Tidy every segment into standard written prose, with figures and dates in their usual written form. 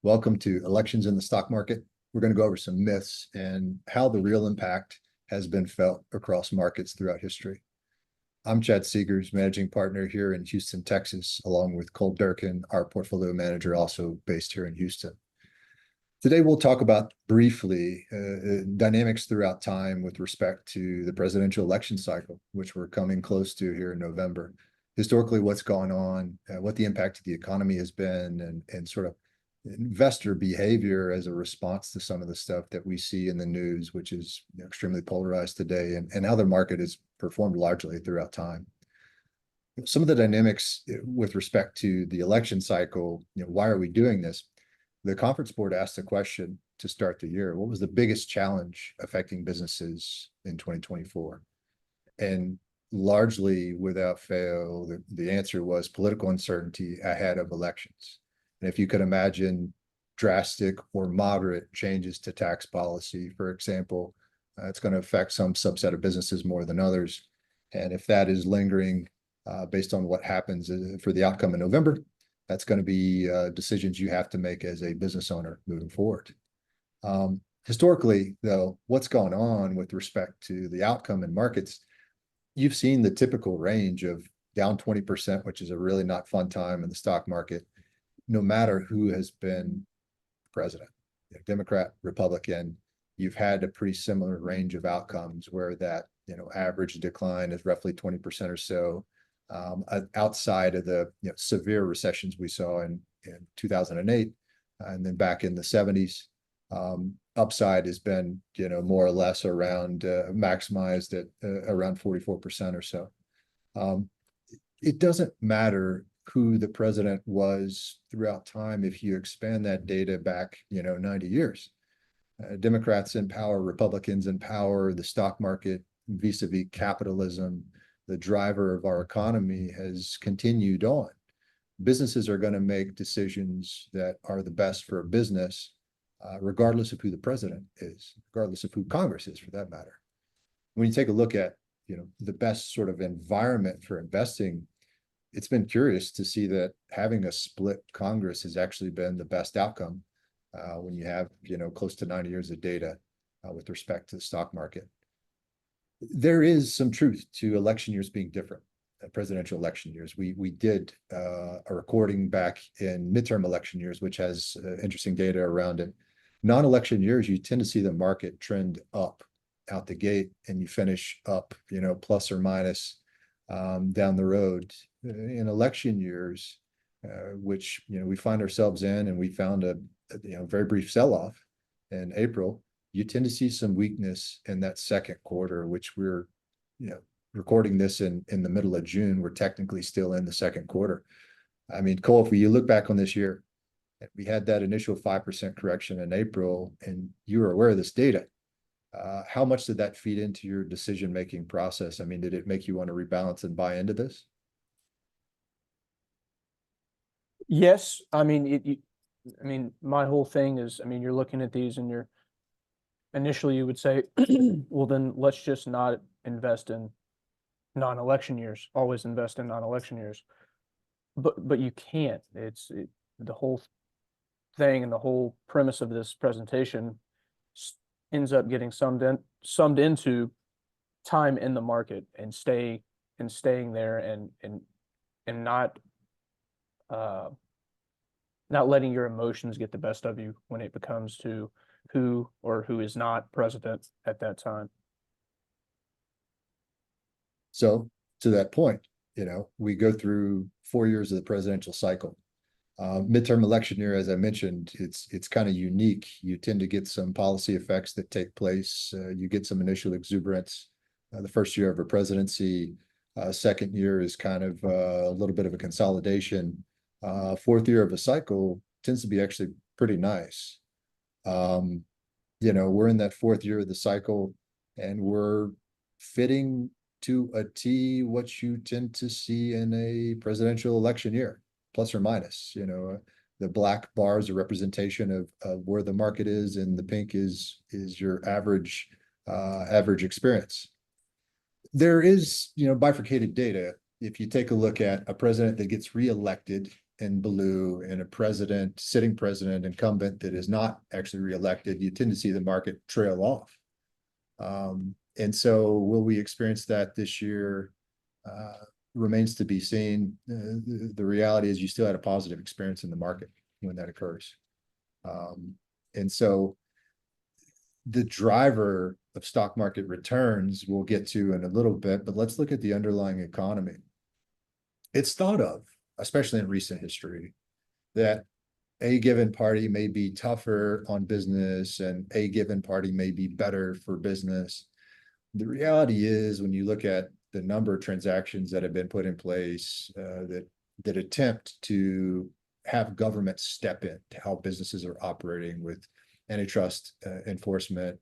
Welcome to Elections in the Stock Market. We're going to go over some myths and how the real impact has been felt across markets throughout history. I'm Chad Seegers, managing partner here in Houston, Texas, along with Cole Durkin, our portfolio manager, also based here in Houston. Today, we'll talk about briefly dynamics throughout time with respect to the presidential election cycle, which we're coming close to here in November. Historically, what's gone on, what the impact of the economy has been, and sort of investor behavior as a response to some of the stuff that we see in the news, which is extremely polarized today, and how the market has performed largely throughout time. Some of the dynamics with respect to the election cycle, why are we doing this? The conference board asked a question to start the year. What was the biggest challenge affecting businesses in 2024? And largely without fail, the answer was political uncertainty ahead of elections. And if you could imagine drastic or moderate changes to tax policy, for example, it's going to affect some subset of businesses more than others. And if that is lingering based on what happens for the outcome in November, that's going to be decisions you have to make as a business owner moving forward. Historically, though, what's going on with respect to the outcome in markets, you've seen the typical range of down 20%, which is a really not fun time in the stock market, no matter who has been president, Democrat, Republican. You've had a pretty similar range of outcomes where that average decline is roughly 20% or so, outside of the severe recessions we saw in 2008 and then back in the 70s. Upside has been more or less around maximized at around 44% or so. It doesn't matter who the president was throughout time if you expand that data back 90 years. Democrats in power, Republicans in power, the stock market vis-a-vis capitalism, the driver of our economy, has continued on. Businesses are going to make decisions that are the best for a business, regardless of who the president is, regardless of who Congress is, for that matter. When you take a look at the best sort of environment for investing, it's been curious to see that having a split Congress has actually been the best outcome when you have close to 90 years of data with respect to the stock market. There is some truth to election years being different, presidential election years. We did a recording back in midterm election years, which has interesting data around it. Non-election years, you tend to see the market trend up out the gate, and you finish up, plus or minus down the road. In election years, which we find ourselves in, and we found a very brief sell-off in April, you tend to see some weakness in that second quarter, which we're recording this in the middle of June. We're technically still in the second quarter. I mean, Cole, if you look back on this year, we had that initial 5% correction in April, and you were aware of this data. How much did that feed into your decision-making process? I mean, did it make you want to rebalance and buy into this? Yes. I mean, my whole thing is, you're looking at these and initially you would say, well, then let's just not invest in non-election years, always invest in non-election years. But you can't. The whole thing and the whole premise of this presentation ends up getting summed into time in the market and staying there and not letting your emotions get the best of you when it comes to who or who is not president at that time. So to that point, we go through 4 years of the presidential cycle. Midterm election year, as I mentioned, it's kind of unique. You tend to get some policy effects that take place. You get some initial exuberance. The first year of a presidency, second year is kind of a little bit of a consolidation. Fourth year of a cycle tends to be actually pretty nice. We're in that fourth year of the cycle, and we're fitting to a T what you tend to see in a presidential election year, plus or minus. The black bars are representation of where the market is, and the pink is your average experience. There is bifurcated data. If you take a look at a president that gets reelected in blue and a president, sitting president, incumbent that is not actually reelected, you tend to see the market trail off. And so will we experience that this year? Remains to be seen. The reality is you still had a positive experience in the market when that occurs. And so the driver of stock market returns we'll get to in a little bit, but let's look at the underlying economy. It's thought of, especially in recent history, that a given party may be tougher on business and a given party may be better for business. The reality is, when you look at the number of transactions that have been put in place that attempt to have government step in to how businesses are operating with antitrust enforcement,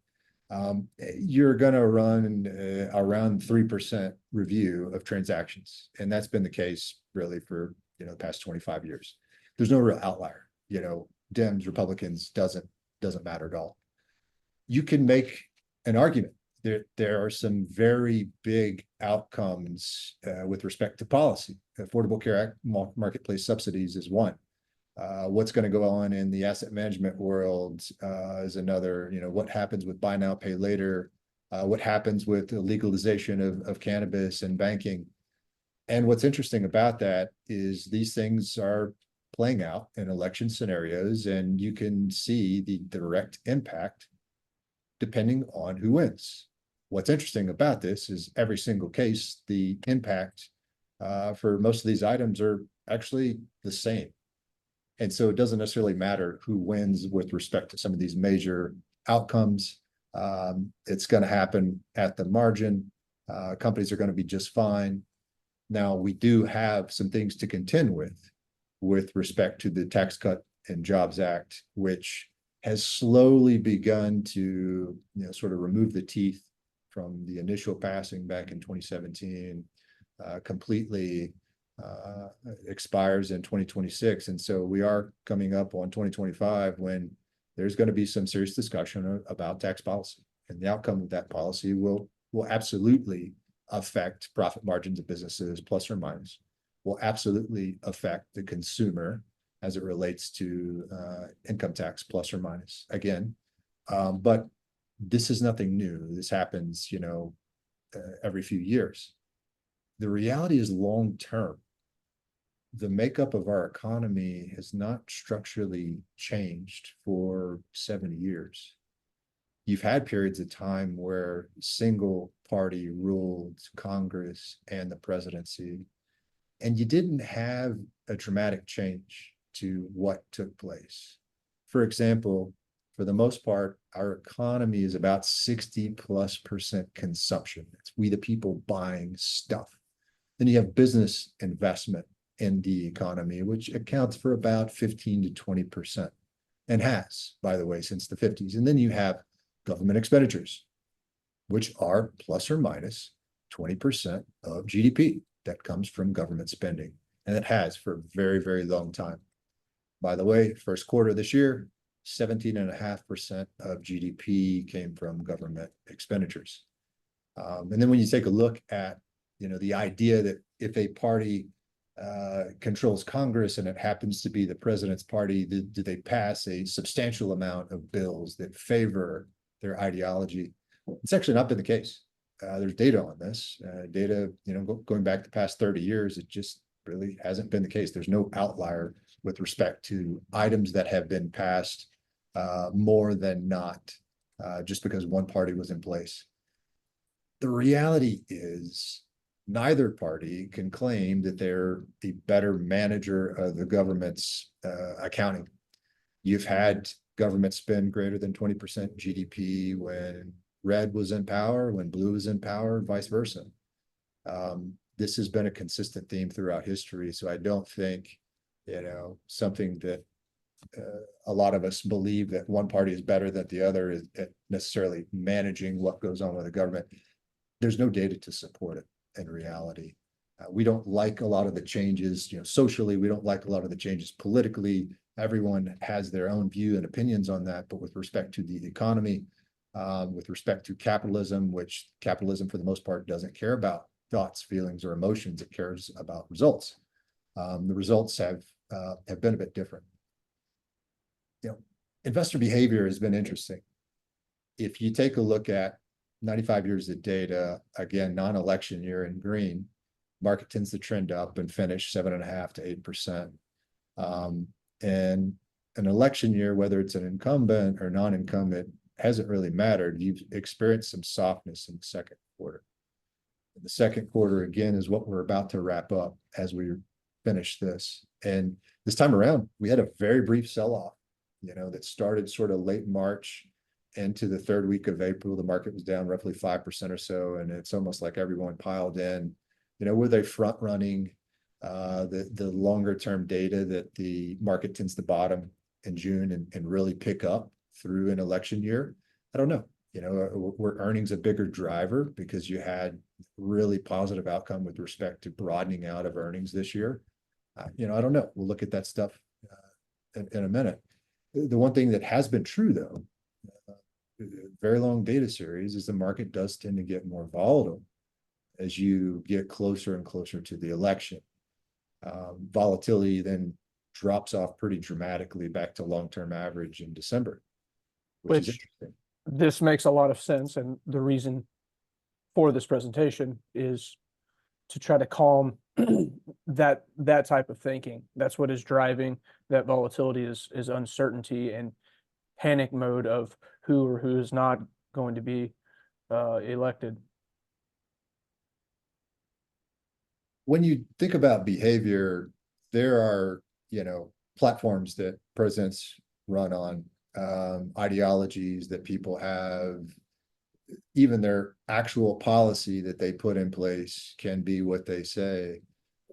you're going to run around 3% review of transactions. And that's been the case really for the past 25 years. There's no real outlier. Dems, Republicans, doesn't matter at all. You can make an argument there are some very big outcomes with respect to policy. Affordable Care Act marketplace subsidies is one. What's going to go on in the asset management world is another. What happens with buy now, pay later? What happens with the legalization of cannabis and banking? And what's interesting about that is these things are playing out in election scenarios, and you can see the direct impact depending on who wins. What's interesting about this is every single case, the impact for most of these items are actually the same. And so it doesn't necessarily matter who wins with respect to some of these major outcomes. It's going to happen at the margin. Companies are going to be just fine. Now, we do have some things to contend with respect to the Tax Cut and Jobs Act, which has slowly begun to sort of remove the teeth from the initial passing back in 2017, completely expires in 2026. And so we are coming up on 2025 when there's going to be some serious discussion about tax policy. And the outcome of that policy will absolutely affect profit margins of businesses, plus or minus, will absolutely affect the consumer as it relates to income tax, plus or minus, again. But this is nothing new. This happens, every few years. The reality is long term. The makeup of our economy has not structurally changed for 70 years. You've had periods of time where single party ruled Congress and the presidency, and you didn't have a dramatic change to what took place. For example, for the most part, our economy is about 60+% consumption. It's we the people buying stuff. Then you have business investment in the economy, which accounts for about 15 to 20%, and has, by the way, since the 50s. And then you have government expenditures, which are plus or minus 20% of GDP that comes from government spending. And it has for a very, very long time. By the way, first quarter of this year, 17.5% of GDP came from government expenditures. And then when you take a look at, the idea that if a party controls Congress and it happens to be the president's party, do they pass a substantial amount of bills that favor their ideology? It's actually not been the case. There's data on this. Data, going back the past 30 years, it just really hasn't been the case. There's no outlier with respect to items that have been passed more than not, just because one party was in place. The reality is neither party can claim that they're the better manager of the government's accounting. You've had government spend greater than 20% GDP when red was in power, when blue was in power, and vice versa. This has been a consistent theme throughout history. So I don't think, something that a lot of us believe that one party is better than the other is necessarily managing what goes on with the government. There's no data to support it in reality. We don't like a lot of the changes, socially, we don't like a lot of the changes politically. Everyone has their own view and opinions on that. But with respect to the economy, with respect to capitalism, which capitalism for the most part doesn't care about thoughts, feelings, or emotions, it cares about results. The results have have been a bit different. Investor behavior has been interesting. If you take a look at 95 years of data, again, non-election year in green, market tends to trend up and finish 7.5% to 8%. And an election year, whether it's an incumbent or non-incumbent, hasn't really mattered. You've experienced some softness in the second quarter. The second quarter, again, is what we're about to wrap up as we finish this. And this time around, we had a very brief sell-off, that started sort of late March into the third week of April. The market was down roughly 5% or so. And it's almost like everyone piled in. Were they front running the longer term data that the market tends to bottom in June and really pick up through an election year? I don't know. Were earnings a bigger driver because you had really positive outcome with respect to broadening out of earnings this year? I don't know. We'll look at that stuff in a minute. The one thing that has been true, though, very long data series, is the market does tend to get more volatile as you get closer and closer to the election. Volatility then drops off pretty dramatically back to long-term average in December, which is interesting. This makes a lot of sense, and the reason for this presentation is to try to calm that type of thinking. That's what is driving that volatility is uncertainty and panic mode of who or who is not going to be elected. When you think about behavior, there are, platforms that presidents run on, ideologies that people have, even their actual policy that they put in place can be what they say.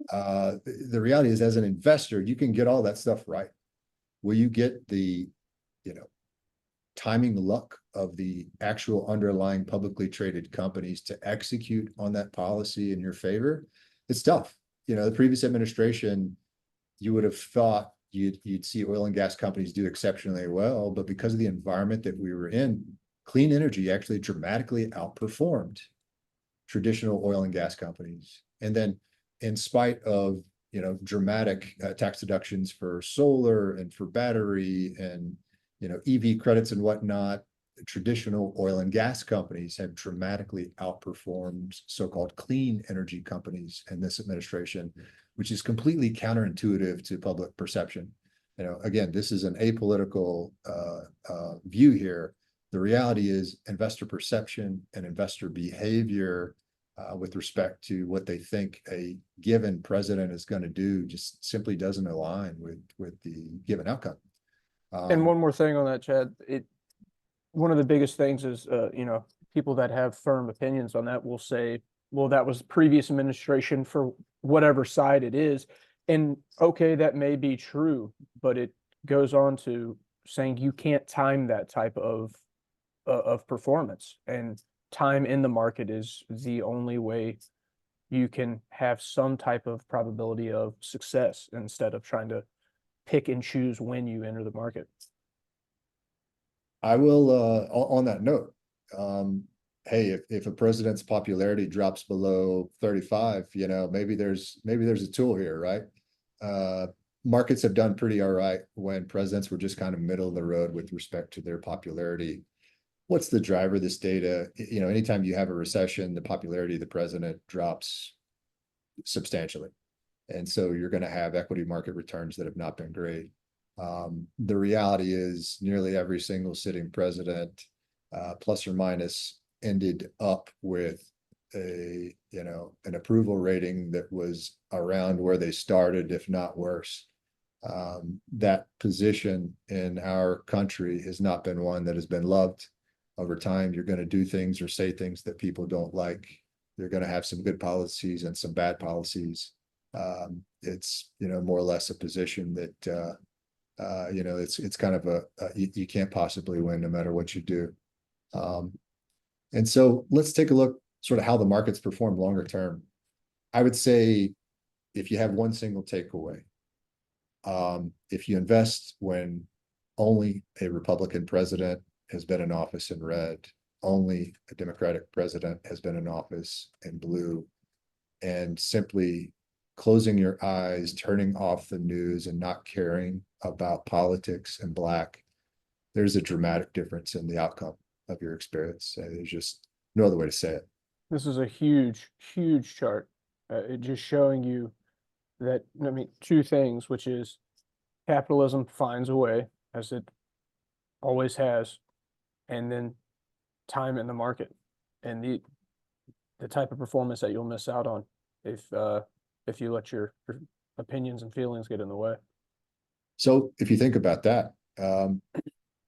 The reality is, as an investor, you can get all that stuff right. Will you get the, timing luck of the actual underlying publicly traded companies to execute on that policy in your favor? It's tough. The previous administration, you would have thought you'd see oil and gas companies do exceptionally well, but because of the environment that we were in, clean energy actually dramatically outperformed traditional oil and gas companies. And then, in spite of dramatic tax deductions for solar and for battery and EV credits and whatnot, traditional oil and gas companies have dramatically outperformed so-called clean energy companies in this administration, which is completely counterintuitive to public perception. Again, this is an apolitical view here. The reality is, investor perception and investor behavior with respect to what they think a given president is going to do just simply doesn't align with the given outcome. And one more thing on that, Chad. One of the biggest things is, people that have firm opinions on that will say, well, that was the previous administration for whatever side it is. And okay, that may be true, but it goes on to saying you can't time that type of performance, and time in the market is the only way you can have some type of probability of success instead of trying to pick and choose when you enter the market. I will, on that note, hey, if a president's popularity drops below 35, maybe there's a tool here, right? Markets have done pretty all right when presidents were just kind of middle of the road with respect to their popularity. What's the driver of this data? Anytime you have a recession, the popularity of the president drops substantially. And so you're going to have equity market returns that have not been great. The reality is, nearly every single sitting president, plus or minus, ended up with an approval rating that was around where they started, if not worse. That position in our country has not been one that has been loved. Over time, you're going to do things or say things that people don't like. You're going to have some good policies and some bad policies. It's more or less a position that it's kind of you can't possibly win no matter what you do. And so let's take a look sort of how the markets perform longer term. I would say, if you have one single takeaway, if you invest when only a Republican president has been in office in red, only a Democratic president has been in office in blue, and simply closing your eyes, turning off the news and not caring about politics and black, there's a dramatic difference in the outcome of your experience. There's just no other way to say it. This is a huge, huge chart. It just showing you that, I mean, two things, which is capitalism finds a way, as it always has, and then time in the market, and the type of performance that you'll miss out on if you let your opinions and feelings get in the way. So if you think about that,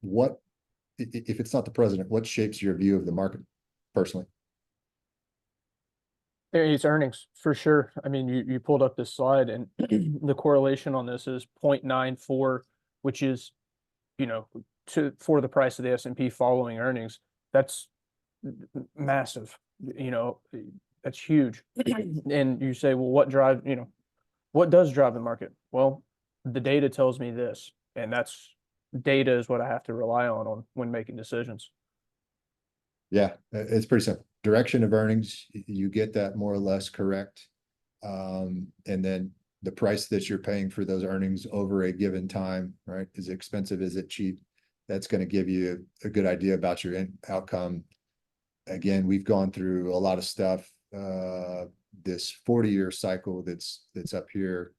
what if it's not the president, what shapes your view of the market personally? It's earnings for sure. I mean, you pulled up this slide, and the correlation on this is 0.94, which is, you know, for the price of the S&P following earnings. That's massive. You know, that's huge. And you say, well, what does drive the market? Well, the data tells me this, and that's data is what I have to rely on when making decisions. Yeah, it's pretty simple. Direction of earnings, you get that more or less correct. And then the price that you're paying for those earnings over a given time, right? Is it expensive? Is it cheap? That's going to give you a good idea about your outcome. Again, we've gone through a lot of stuff. This 40-year cycle that's up here.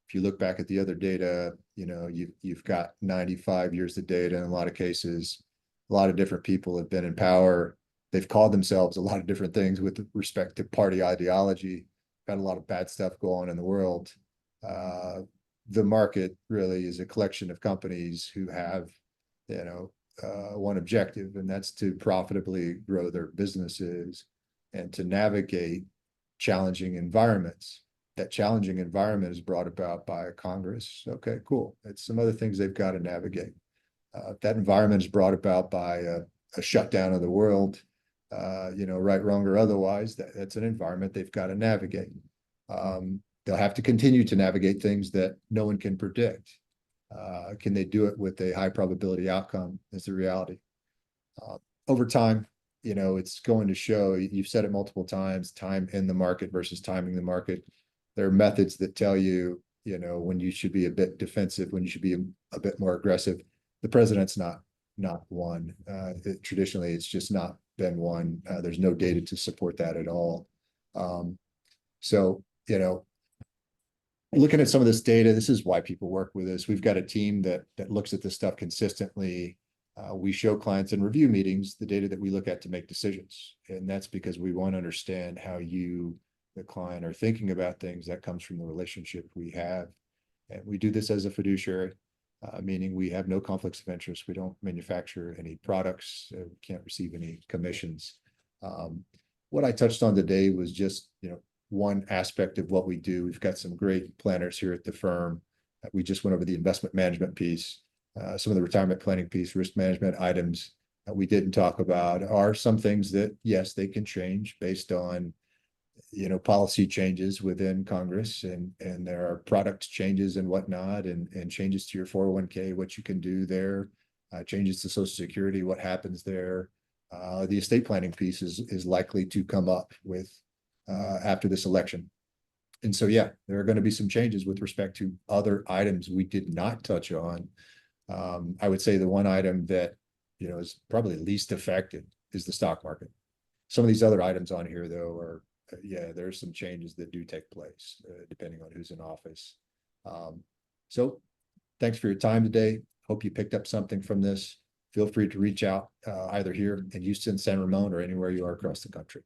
If you look back at the other data, you know, you've got 95 years of data in a lot of cases. A lot of different people have been in power. They've called themselves a lot of different things with respect to party ideology. Got a lot of bad stuff going on in the world. The market really is a collection of companies who have, you know, one objective, and that's to profitably grow their businesses and to navigate challenging environments. That challenging environment is brought about by Congress. Okay, cool. It's some other things they've got to navigate. That environment is brought about by a shutdown of the world, you know, right, wrong, or otherwise. That's an environment they've got to navigate. They'll have to continue to navigate things that no one can predict. Can they do it with a high probability outcome is the reality. Over time, you know, it's going to show, you've said it multiple times, time in the market versus timing the market. There are methods that tell you, you know, when you should be a bit defensive, when you should be a bit more aggressive. The president's not one. Traditionally, it's just not been one. There's no data to support that at all. So, you know, looking at some of this data, this is why people work with us. We've got a team that looks at this stuff consistently. We show clients in review meetings the data that we look at to make decisions. And that's because we want to understand how you, the client, are thinking about things. That comes from the relationship we have. And we do this as a fiduciary, meaning we have no conflicts of interest. We don't manufacture any products. We can't receive any commissions. What I touched on today was just, you know, one aspect of what we do. We've got some great planners here at the firm. We just went over the investment management piece. Some of the retirement planning piece, risk management items that we didn't talk about are some things that, yes, they can change based on, you know, policy changes within Congress, and there are product changes and whatnot, and changes to your 401k, what you can do there, changes to Social Security, what happens there. The estate planning piece is likely to come up with after this election. And so, yeah, there are going to be some changes with respect to other items we did not touch on. I would say the one item that, you know, is probably least affected is the stock market. Some of these other items on here, though, are, yeah, there's some changes that do take place depending on who's in office. So thanks for your time today. Hope you picked up something from this. Feel free to reach out either here in Houston, San Ramon, or anywhere you are across the country.